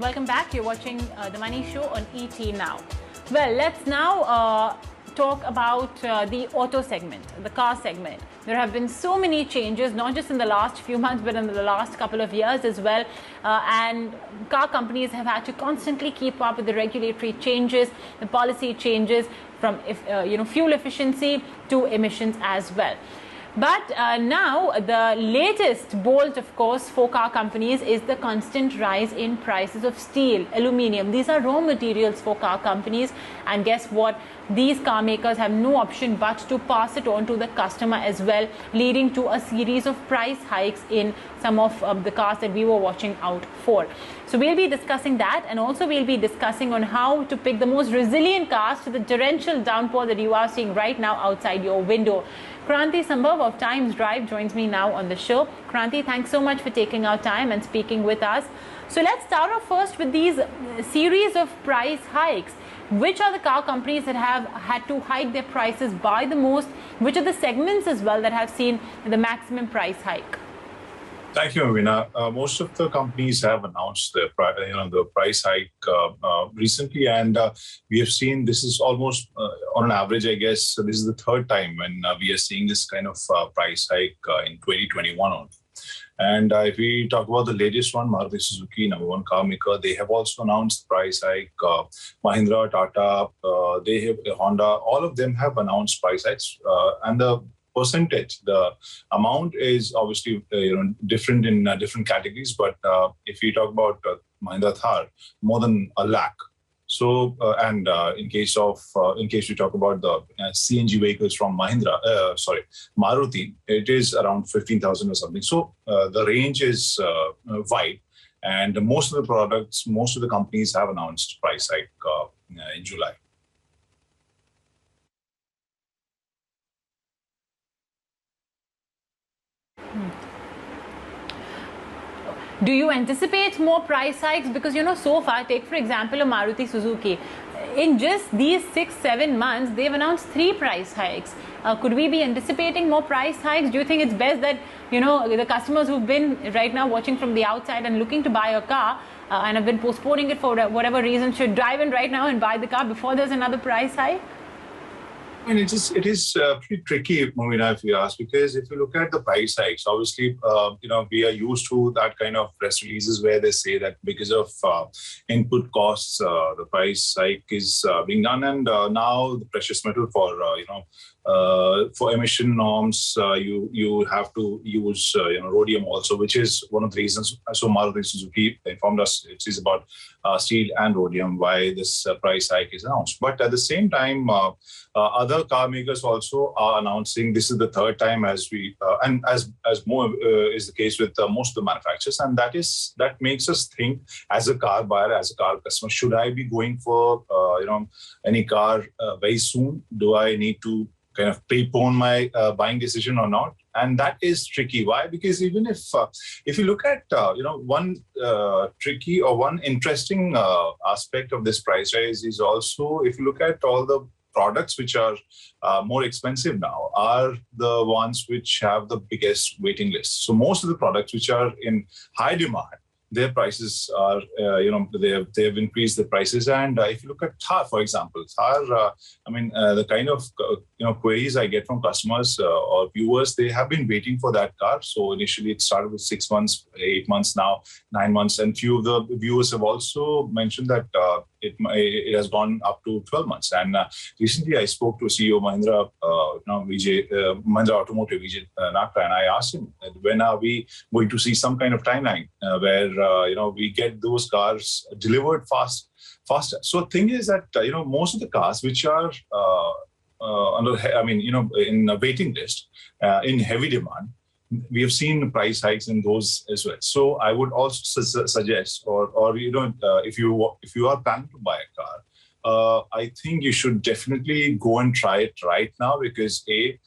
Welcome back. You're watching The Money Show on ET Now. Well, let's now talk about the auto segment, the car segment. There have been so many changes, not just in the last few months, but in the last couple of years as well. And car companies have had to constantly keep up with the regulatory changes, the policy changes from fuel efficiency to emissions as well. But now the latest bolt, of course, for car companies is the constant rise in prices of steel, aluminium. These are raw materials for car companies. And guess what? These car makers have no option but to pass it on to the customer as well, leading to a series of price hikes in some of the cars that we were watching out for. So we'll be discussing that, and also we'll be discussing on how to pick the most resilient cars to the torrential downpour that you are seeing right now outside your window. Kranti Sambhav of Times Drive joins me now on the show. Kranti, thanks so much for taking our time and speaking with us. So let's start off first with these series of price hikes. Which are the car companies that have had to hike their prices by the most? Which are the segments as well that have seen the maximum price hike? Thank you, Avina. Most of the companies have announced the price hike recently, and we have seen this is almost on an average, I guess. So this is the third time when we are seeing this kind of price hike in 2021 only. And if we talk about the latest one, Maruti Suzuki, number one car maker, they have also announced price hike. Mahindra, Tata, they have Honda, all of them have announced price hikes, and the percentage, the amount is obviously different in different categories. But if we talk about Mahindra Thar, more than 1 lakh. So in case we talk about the CNG vehicles from Maruti, it is around 15,000 or something. So the range is wide, and most of the companies have announced price hike in July. Do you anticipate more price hikes? Because, so far, take for example a Maruti Suzuki. In just these 6-7 months, they've announced 3 price hikes. Could we be anticipating more price hikes? Do you think it's best that, the customers who've been right now watching from the outside and looking to buy a car and have been postponing it for whatever reason should drive in right now and buy the car before there's another price hike? I mean, it is pretty tricky, Movina, if you ask, because if you look at the price hikes, obviously, we are used to that kind of press releases where they say that because of input costs, the price hike is being done, and now the precious metal for emission norms, you have to use rhodium also, which is one of the reasons. So Maruti Suzuki informed us it is about steel and rhodium why this price hike is announced. But at the same time, other car makers also are announcing. This is the third time, as more is the case with most of the manufacturers, and that makes us think as a car buyer, as a car customer, should I be going for any car very soon? Do I need to kind of prepone my buying decision or not? And that is tricky. Why? Because even if you look at one tricky or one interesting aspect of this price rise is also, if you look at all the products which are more expensive now are the ones which have the biggest waiting list. So most of the products which are in high demand, their prices are, they have increased the prices. And if you look at Thar, for example, the kind of queries I get from customers or viewers, they have been waiting for that car. So initially it started with 6 months, 8 months, now 9 months, and few of the viewers have also mentioned that it has gone up to 12 months. And recently I spoke to CEO Mahindra, Mahindra Automotive, Vijay Nakra, and I asked him, when are we going to see some kind of timeline where we get those cars delivered faster? So the thing is that most of the cars which are in a waiting list, in heavy demand, we have seen price hikes in those as well. So I would also suggest, if you are planning to buy a car, I think you should definitely go and try it right now, because A,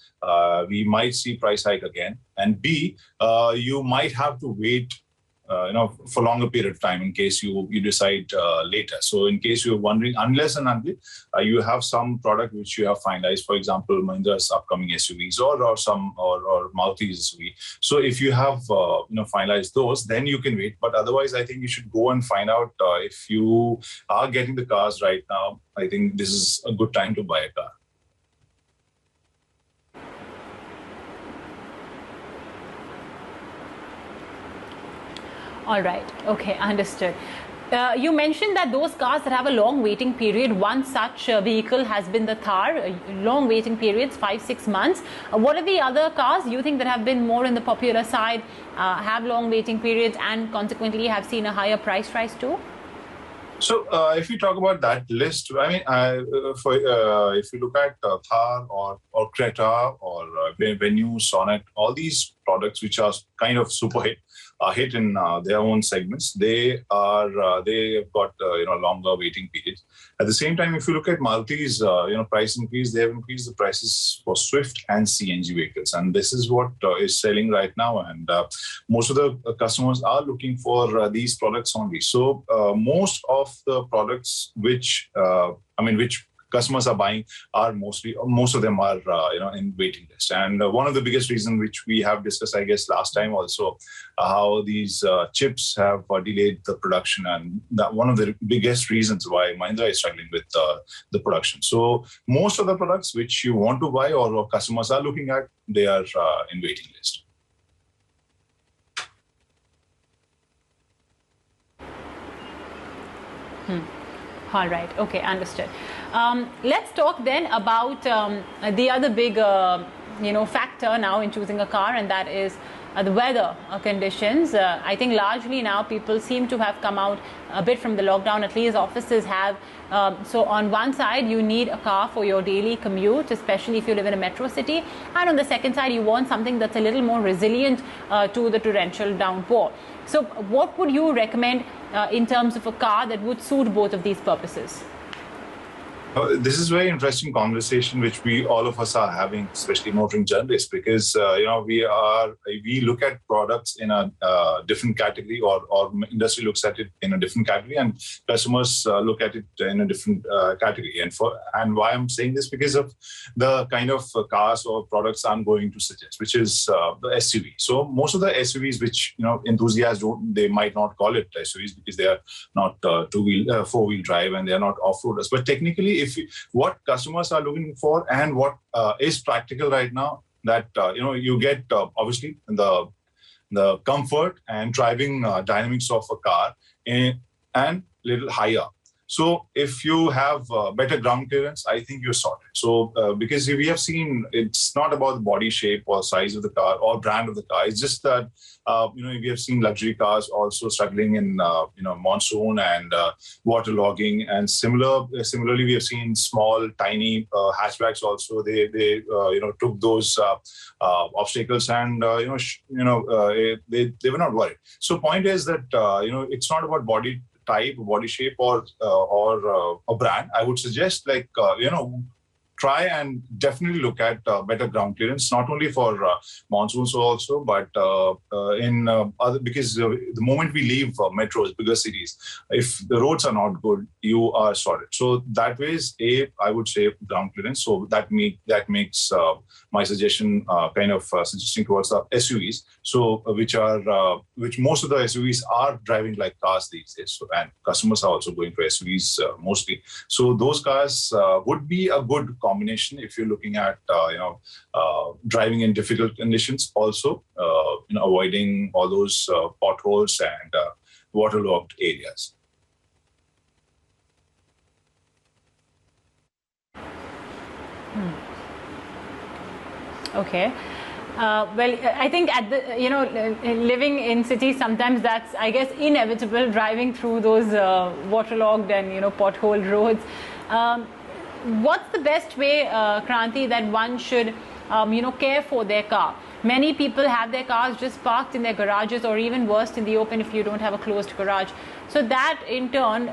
we might see price hike again, and B, you might have to wait for longer period of time in case you decide later. So in case you're wondering, unless and until you have some product which you have finalized, for example, Mahindra's upcoming SUVs or Maruti's SUV. So if you have finalized those, then you can wait. But otherwise, I think you should go and find out if you are getting the cars right now. I think this is a good time to buy a car. All right. Okay, understood. You mentioned that those cars that have a long waiting period, one such vehicle has been the Thar, long waiting periods, 5-6 months. What are the other cars you think that have been more in the popular side, have long waiting periods and consequently have seen a higher price rise too? So if you talk about that list, I mean, if you look at Thar or Creta or Venue, Sonnet, all these products which are kind of super hit in their own segments, they've got longer waiting periods. At the same time, if you look at Maruti's price increase, they have increased the prices for Swift and CNG vehicles, and this is what is selling right now. And most of the customers are looking for these products only. So most of the products which customers are buying are most of them are in waiting list. And one of the biggest reasons, which we have discussed, I guess, last time also, how these chips have delayed the production, and that one of the biggest reasons why Mahindra is struggling with the production. So most of the products which you want to buy or customers are looking at, they are in waiting list. All right. Okay, understood. Let's talk then about the other big, factor now in choosing a car, and that is the weather conditions. I think largely now people seem to have come out a bit from the lockdown, at least offices have. So on one side, you need a car for your daily commute, especially if you live in a metro city. And on the second side, you want something that's a little more resilient to the torrential downpour. So what would you recommend in terms of a car that would suit both of these purposes? This is a very interesting conversation which all of us are having, especially motoring journalists, because we look at products in a different category, or industry looks at it in a different category, and customers look at it in a different category. And why I'm saying this, because of the kind of cars or products I'm going to suggest, which is the SUV. So most of the SUVs, which enthusiasts they might not call it SUVs because they are not four-wheel drive and they are not off-roaders, but technically, what customers are looking for and what is practical right now, that you get obviously the comfort and driving dynamics of a car and little higher. So if you have better ground clearance, I think you're sorted. So because we have seen, it's not about the body shape or size of the car or brand of the car. It's just that we have seen luxury cars also struggling in monsoon and waterlogging, and similarly we have seen small tiny hatchbacks also. They took those obstacles and they were not worried. So point is that it's not about body type, body shape, or a brand. I would suggest try and definitely look at better ground clearance, not only for monsoons also, but in other, because the moment we leave metros, bigger cities, if the roads are not good, you are sorted. So that way is I would say ground clearance. So that makes my suggestion suggesting towards the SUVs. So which most of the SUVs are driving like cars these days. So, and customers are also going for SUVs mostly. So those cars would be a good combination if you're looking at driving in difficult conditions, also avoiding all those potholes and waterlogged areas. Okay. Well, I think living in cities, sometimes that's, I guess, inevitable, driving through those waterlogged and potholed roads. What's the best way, Kranti, that one should care for their car? Many people have their cars just parked in their garages, or even worse, in the open if you don't have a closed garage. So that in turn,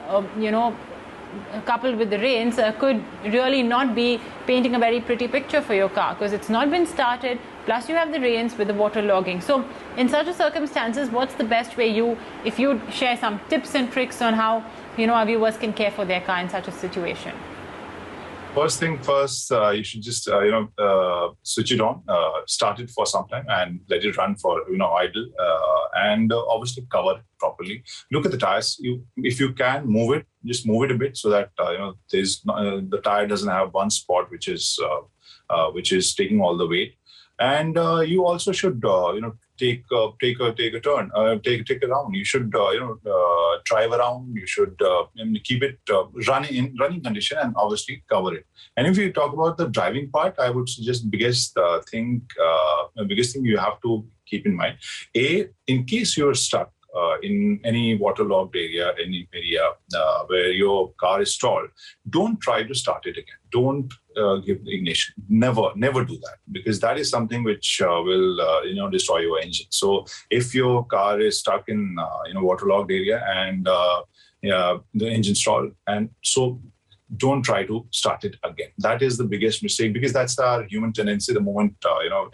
coupled with the rains, could really not be painting a very pretty picture for your car, because it's not been started plus you have the rains with the water logging. So in such a circumstances, what's the best way if you share some tips and tricks on how, our viewers can care for their car in such a situation? First thing first, you should just switch it on, start it for some time, and let it run for idle, and obviously cover it properly. Look at the tires. If you can move it, just move it a bit so that the tire doesn't have one spot which is taking all the weight. And you also should take a turn, take a round. You should drive around. You should keep it running condition, and obviously cover it. And if you talk about the driving part, I would suggest biggest thing you have to keep in mind. In case you're stuck in any waterlogged area, any area where your car is stalled, don't try to start it again. Don't give ignition. Never do that, because that is something which will destroy your engine. So if your car is stuck in waterlogged area and the engine stalled, and so don't try to start it again. That is the biggest mistake, because that's our human tendency. The moment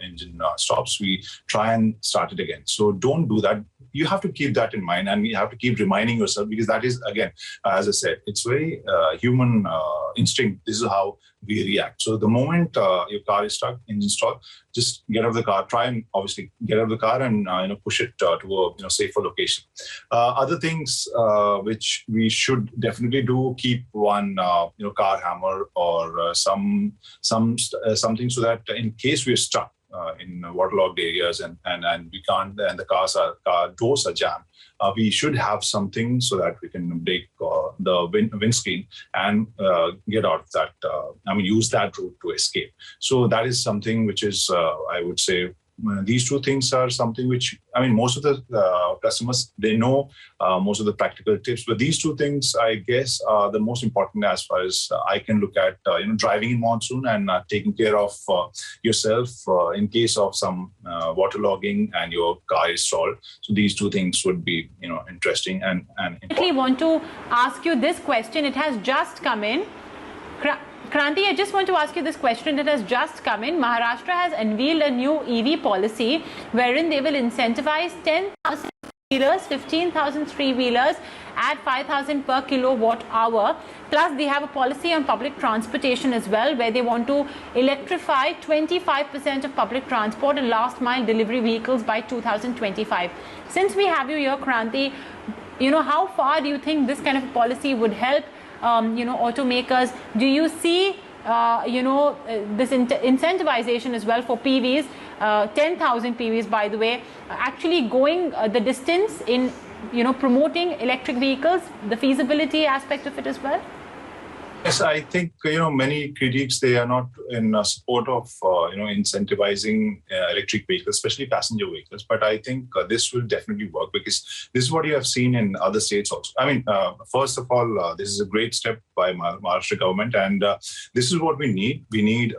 engine stops, we try and start it again. So don't do that. You have to keep that in mind, and you have to keep reminding yourself, because that is, again, as I said, it's very human instinct. This is how we react. So the moment your car is stuck, engine stalled, just get out of the car. Try and obviously get out of the car and push it to a safer location. Other things which we should definitely do: keep one car hammer or something, so that in case we are stuck in waterlogged areas and we can't, and the car doors are jammed, we should have something so that we can break the windscreen and get out of that. Use that route to escape. So that is something which is, I would say, these two things are something which, most of the customers, they know most of the practical tips, but these two things, I guess, are the most important as far as I can look at, driving in monsoon and taking care of yourself in case of some waterlogging and your car is stalled. So these two things would be, interesting and important. I want to ask you this question. It has just come in. Kranti, I just want to ask you this question that has just come in. Maharashtra has unveiled a new EV policy wherein they will incentivize 10,000 two-wheelers, 15,000 three-wheelers at 5,000 per kilowatt hour. Plus, they have a policy on public transportation as well, where they want to electrify 25% of public transport and last mile delivery vehicles by 2025. Since we have you here, Kranti, how far do you think this kind of a policy would help automakers? Do you see this incentivization as well for PVs, 10,000 PVs, by the way, actually going the distance in promoting electric vehicles, the feasibility aspect of it as well? Yes, I think many critics, they are not in support of incentivizing electric vehicles, especially passenger vehicles. But I think this will definitely work, because this is what you have seen in other states also. First of all, this is a great step by Maharashtra government, and this is what we need. We need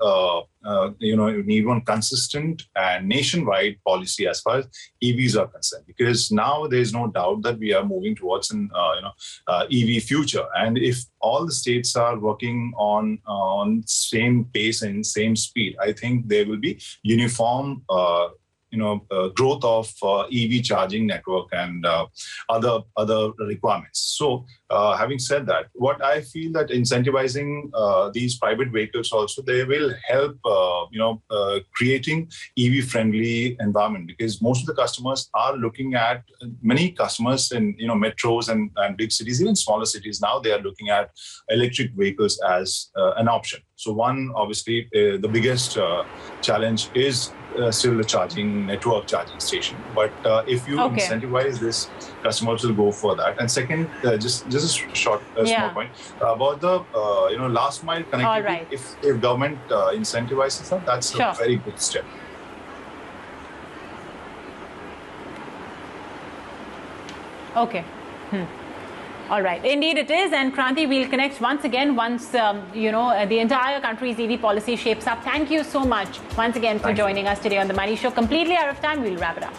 we need one consistent and nationwide policy as far as EVs are concerned, because now there is no doubt that we are moving towards an EV future. And if all the states are working on same pace and same speed, I think there will be uniform growth of EV charging network and other requirements. So having said that, what I feel that incentivizing these private vehicles also, they will help creating EV friendly environment, because most of the customers are looking at, many customers in metros and big cities, even smaller cities, now they are looking at electric vehicles as an option. So one, obviously, the biggest challenge is still the charging station. But if you incentivize this, customers will go for that. And second, just a short, small point about the last mile connectivity. Right. If government incentivizes that, that's a very good step. Okay. All right. Indeed it is. And Kranti, we'll connect once again once, the entire country's EV policy shapes up. Thank you so much once again for joining us today on The Money Show. Completely out of time. We'll wrap it up.